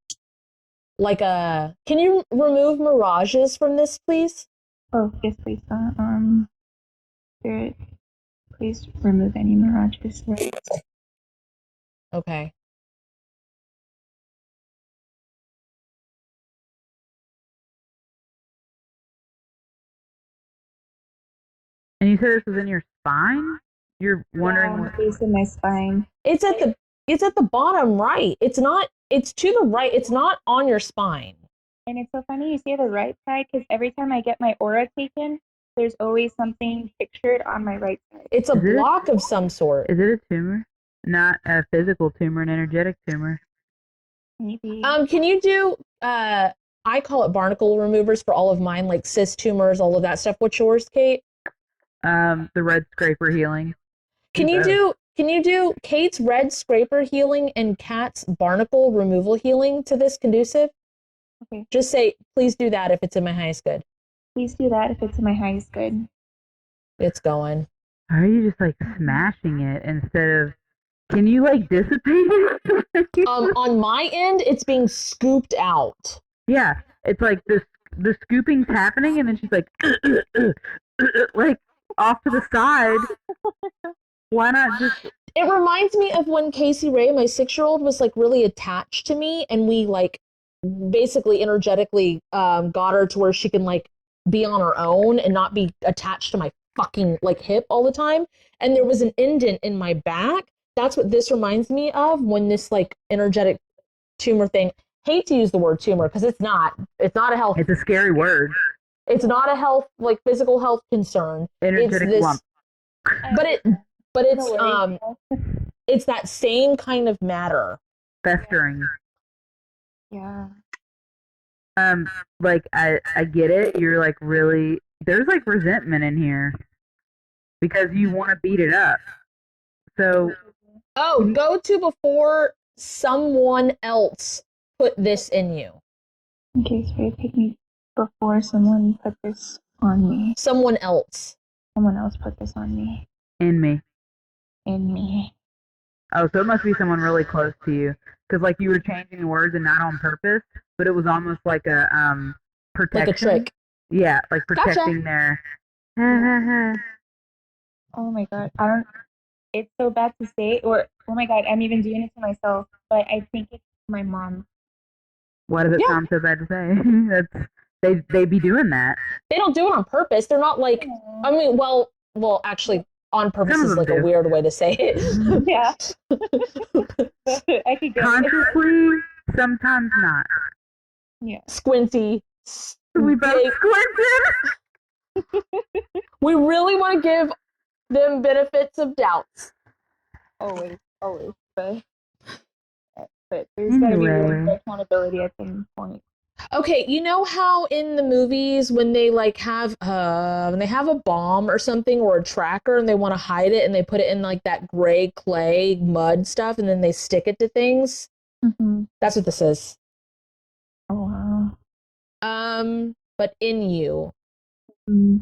Speaker 2: you remove mirages from this, please?
Speaker 4: Oh, yes, please. Spirit, please remove any mirages.
Speaker 2: Okay.
Speaker 5: And you said this was in your spine? You're wondering what
Speaker 4: base of my spine.
Speaker 2: It's at the bottom right. It's to the right. It's not on your spine.
Speaker 4: And it's so funny you say the right side, because every time I get my aura taken, there's always something pictured on my right side.
Speaker 2: It's a block of some sort.
Speaker 5: Is it a tumor? Not a physical tumor, an energetic tumor.
Speaker 4: Maybe.
Speaker 2: Can you do I call it barnacle removers for all of mine, like cyst tumors, all of that stuff. What's yours, Kate?
Speaker 5: The red scraper healing.
Speaker 2: Can you do Kate's red scraper healing and Kat's barnacle removal healing to this conducive?
Speaker 4: Okay.
Speaker 2: Just say, please do that if it's in my highest good.
Speaker 4: Please do that if it's in my highest good.
Speaker 2: It's going.
Speaker 5: Or are you just like smashing it instead of, can you like dissipate it?
Speaker 2: On my end, it's being scooped out.
Speaker 5: Yeah, it's like the scooping's happening, and then she's like, like off to the side. Why not just?
Speaker 2: It reminds me of when Casey Ray, my 6-year-old, was like really attached to me, and we like basically energetically got her to where she can like be on her own and not be attached to my fucking like hip all the time. And there was an indent in my back. That's what this reminds me of when this like energetic tumor thing. Hate to use the word tumor because it's not a health.
Speaker 5: It's a scary word.
Speaker 2: It's not a health, like physical health concern.
Speaker 5: Energetic lump.
Speaker 2: But it's that same kind of matter.
Speaker 5: Festering.
Speaker 4: Yeah.
Speaker 5: Like I get it. You're like really, there's like resentment in here because you want to beat it up. So.
Speaker 2: Oh, go to before someone else put this in you.
Speaker 4: Okay, so you're picking before someone put this on me.
Speaker 2: Someone else.
Speaker 4: Someone else put this on me.
Speaker 5: In me.
Speaker 4: In me.
Speaker 5: Oh, so it must be someone really close to you. Because, like, you were changing the words and not on purpose, but it was almost like a protection.
Speaker 2: Like a trick.
Speaker 5: Yeah, like protecting their...
Speaker 4: Oh my god, it's so bad to say, or, oh my god, I'm even doing it to myself, but I think it's my mom.
Speaker 5: Why does it sound so bad to say? They be doing that.
Speaker 2: They don't do it on purpose. They're not like, I mean, well, actually, on purpose
Speaker 5: Some of
Speaker 2: is
Speaker 5: them
Speaker 2: like a
Speaker 5: do.
Speaker 2: weird way to say it.
Speaker 4: Yeah. I could get it.
Speaker 5: Consciously, sometimes not.
Speaker 4: Yeah.
Speaker 2: Squinty.
Speaker 5: We both
Speaker 2: Big-
Speaker 5: squinted.
Speaker 2: We really want to give them benefits of doubts.
Speaker 4: Always. But there's gotta be room
Speaker 5: Anyway.
Speaker 4: for accountability at some point.
Speaker 2: Okay, you know how in the movies when they like have a bomb or something or a tracker and they want to hide it and they put it in like that gray clay mud stuff and then they stick it to things?
Speaker 4: Mm-hmm.
Speaker 2: That's what this is.
Speaker 4: Oh wow.
Speaker 2: But in you.
Speaker 4: Mm-hmm.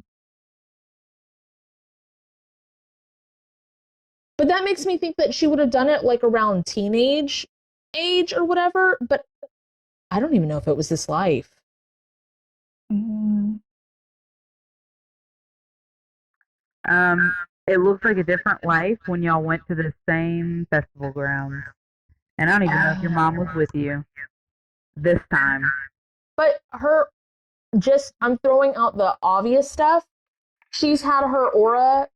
Speaker 2: But that makes me think that she would have done it like around teenage age or whatever, but I don't even know if it was this life.
Speaker 4: Mm-hmm.
Speaker 5: It looks like a different life when y'all went to the same festival grounds. And I don't even know if your mom was with you this time.
Speaker 2: But I'm throwing out the obvious stuff. She's had her aura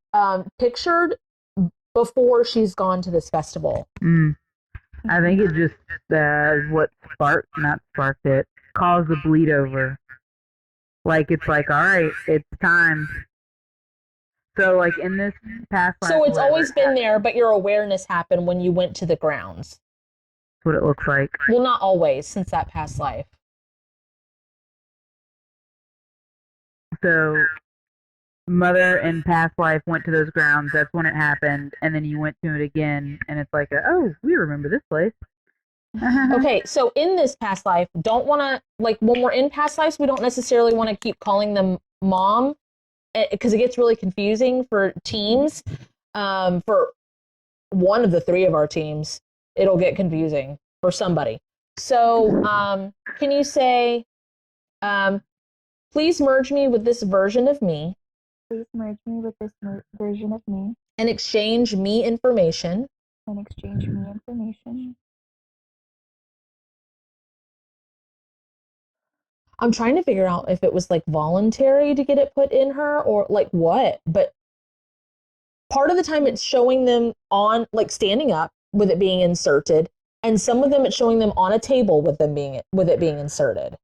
Speaker 2: pictured before she's gone to this festival.
Speaker 5: I think it just what sparked it, caused the bleed over. Like, it's like, all right, it's time. So, like, in this past life...
Speaker 2: So it's always been there, but your awareness happened when you went to the grounds.
Speaker 5: That's what it looks like.
Speaker 2: Well, not always, since that past life.
Speaker 5: So, mother in past life went to those grounds, that's when it happened, and then you went to it again, and it's like, we remember this place.
Speaker 2: Okay, so in this past life, don't want to, like, when we're in past lives, we don't necessarily want to keep calling them mom, because it gets really confusing for teams. For one of the three of our teams, it'll get confusing for somebody. So, can you say, please merge me with this version of me.
Speaker 4: Please merge me with this version of me.
Speaker 2: And exchange me information.
Speaker 4: And exchange me information.
Speaker 2: I'm trying to figure out if it was like voluntary to get it put in her or like what, but part of the time it's showing them on like standing up with it being inserted, and some of them it's showing them on a table with it being inserted.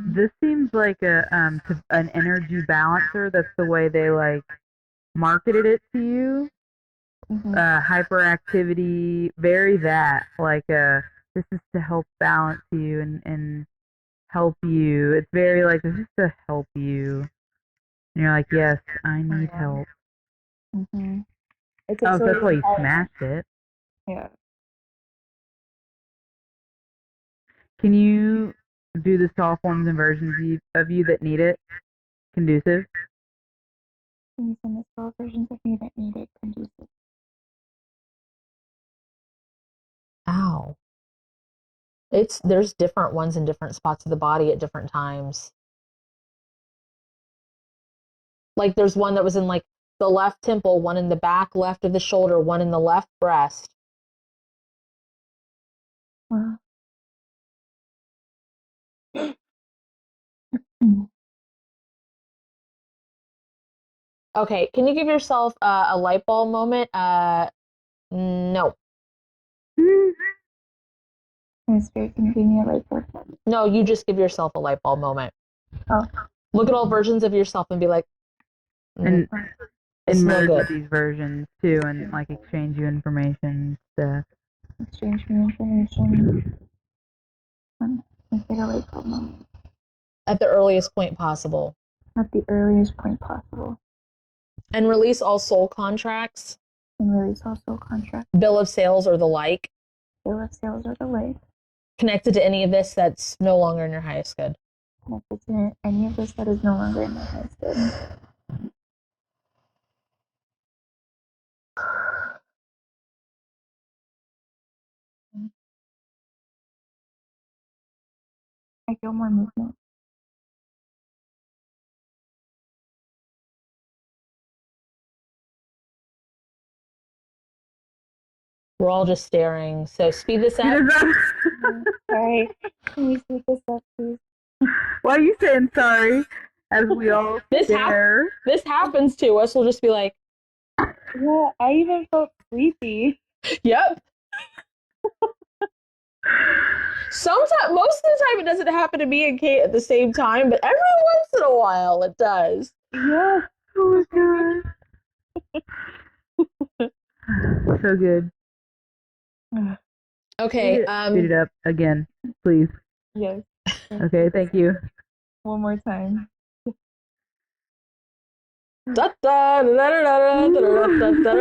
Speaker 5: This seems like an energy balancer. That's the way they like marketed it to you.
Speaker 4: Mm-hmm.
Speaker 5: Hyperactivity, very that. Like this is to help balance you and help you. It's very like, this is to help you. And you're like, yes, I need help.
Speaker 4: Mm-hmm.
Speaker 5: So that's why you smashed it.
Speaker 4: Yeah.
Speaker 5: Can you do the soft forms and versions of you that need it conducive?
Speaker 4: Can you send us all versions of me that need it conducive?
Speaker 2: Ow. There's different ones in different spots of the body at different times. Like there's one that was in like the left temple, one in the back left of the shoulder, one in the left breast.
Speaker 4: Wow.
Speaker 2: Okay, can you give yourself a light bulb moment? No.
Speaker 4: It's very convenient, like that.
Speaker 2: No, you just give yourself a light bulb moment.
Speaker 4: Oh.
Speaker 2: Look at all versions of yourself and be like,
Speaker 5: and
Speaker 2: it's no
Speaker 5: merge
Speaker 2: good.
Speaker 5: with these versions too, and like exchange you information stuff.
Speaker 4: Exchange me information. Let's get a light bulb moment.
Speaker 2: At the earliest point possible.
Speaker 4: At the earliest point possible.
Speaker 2: And release all soul contracts.
Speaker 4: And release all soul contracts.
Speaker 2: Bill of sales or the like.
Speaker 4: Bill of sales or the like.
Speaker 2: Connected to any of this that's no longer in your highest good.
Speaker 4: Connected to any of this that is no longer in my highest good. I feel more movement.
Speaker 2: We're all just staring. So speed this up.
Speaker 4: Sorry. Can you speak this up, please?
Speaker 5: Why are you saying sorry? As we all
Speaker 2: This
Speaker 5: stare.
Speaker 2: happens to us. We'll just be like,
Speaker 4: Yeah, I even felt sleepy.
Speaker 2: Yep. Sometimes, most of the time, it doesn't happen to me and Kate at the same time, but every once in a while, it does.
Speaker 4: Yeah.
Speaker 5: Oh my god. So good.
Speaker 2: Okay.
Speaker 5: Speed it up again, please.
Speaker 4: Yes.
Speaker 5: Okay, thank you.
Speaker 4: One more time.
Speaker 2: Da, da, da, da, da, da, da, da, da,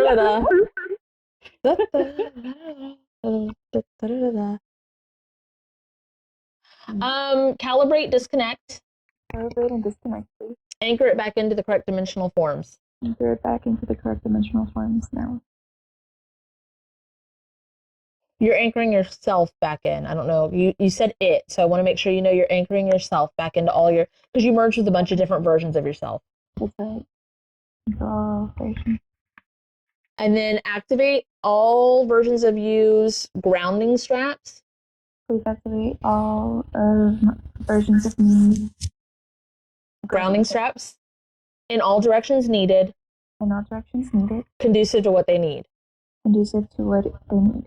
Speaker 2: da, da. Calibrate, disconnect,
Speaker 4: Calibrate and disconnect, please.
Speaker 2: anchor it back into the correct dimensional forms.
Speaker 4: Anchor it back into the correct dimensional forms now.
Speaker 2: You're anchoring yourself back in. I don't know. You said it, so I want to make sure you know you're anchoring yourself back into all your, because you merged with a bunch of different versions of yourself.
Speaker 4: That's right. All versions.
Speaker 2: And then activate all versions of you's grounding straps.
Speaker 4: Please activate all of versions of me.
Speaker 2: Grounding straps in all directions needed.
Speaker 4: In all directions needed.
Speaker 2: Conducive to what they need.
Speaker 4: Conducive to what they need.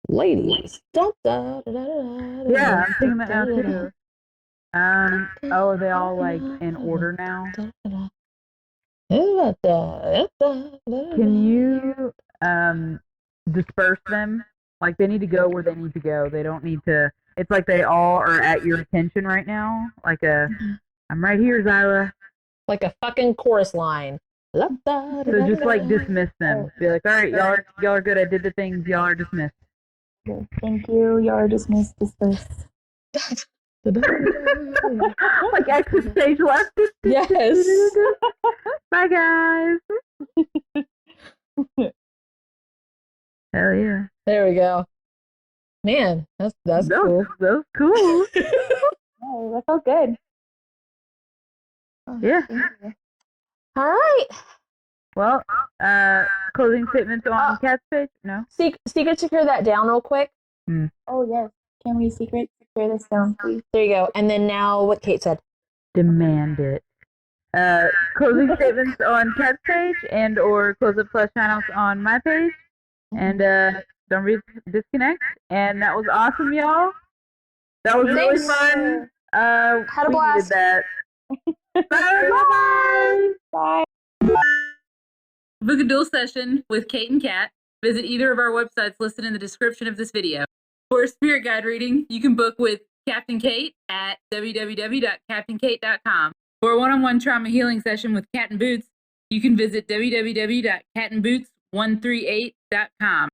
Speaker 2: Ladies. Da, da, da, da, da,
Speaker 5: Yeah, I'm thinking that now too. Oh, are they all like in order now? Can you disperse them? Like they need to go where they need to go. They don't need to. It's like they all are at your attention right now. Like I'm right here, Zyla.
Speaker 2: Like a fucking chorus line.
Speaker 5: So just like dismiss them. Be like, all right, y'all are good. I did the things. Y'all are dismissed.
Speaker 4: Thank you. Y'all are dismissed. Dispersed.
Speaker 5: Like exit stage left.
Speaker 2: Yes.
Speaker 5: Bye, guys. Hell yeah.
Speaker 2: There we go. Man, that's cool.
Speaker 5: That was cool.
Speaker 4: Oh, that felt good.
Speaker 5: Yeah.
Speaker 2: All right.
Speaker 5: Well, closing statements on Cat's page? No?
Speaker 2: Secret secure that down real quick.
Speaker 4: Oh, yes. Can we secret secure this down, please?
Speaker 2: There you go. And then now what Kate said.
Speaker 5: Demand it. Closing statements on Cat's page and or close up / channels on my page. And don't disconnect. And that was awesome, y'all. That was really fun.
Speaker 2: Had a blast.
Speaker 5: Needed that. Bye.
Speaker 4: Bye.
Speaker 1: Book a dual session with Kate and Kat. Visit either of our websites listed in the description of this video. For a spirit guide reading, you can book with Captain Kate at www.captainkate.com. For a one-on-one trauma healing session with Cat and Boots, you can visit www.catandboots138.com.